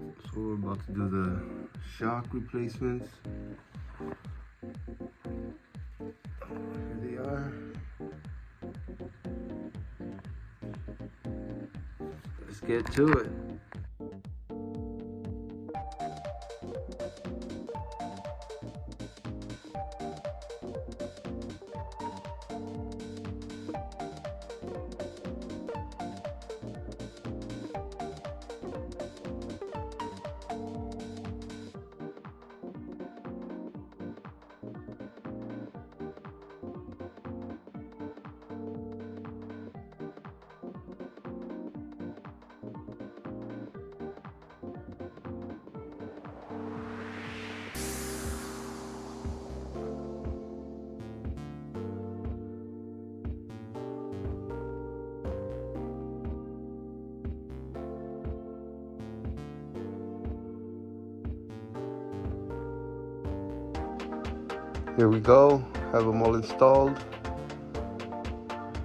So we're about to do the shock replacements. Here they are. Let's get to it. Here we go, have them all installed.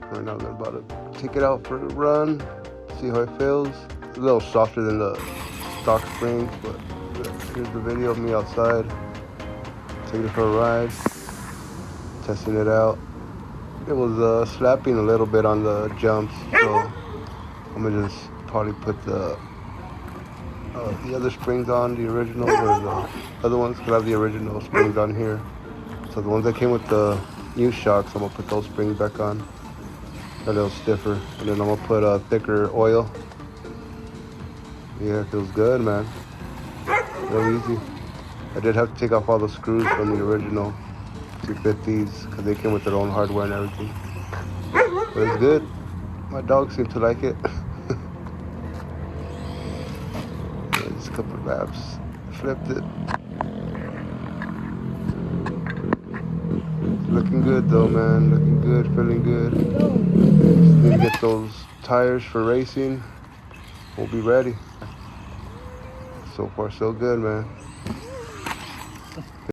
Right now I'm about to take it out for a run, see how it feels. It's a little softer than the stock springs, but here's the video of me outside, taking it for a ride, testing it out. It was slapping a little bit on the jumps, so I'm gonna just probably put the other springs on, the original, or the other ones could have the original springs on here. So the ones that came with the new shocks, I'm gonna put those springs back on. They're a little stiffer. And then I'm gonna put a thicker oil. Yeah, it feels good, man. Real easy. I did have to take off all the screws from the original 250s because they came with their own hardware and everything. But it's good. My dog seemed to like it. Yeah, just a couple of laps. Flipped it. Looking good though, man. Looking good, feeling good. Just need to get those tires for racing. We'll be ready. So far, so good, man.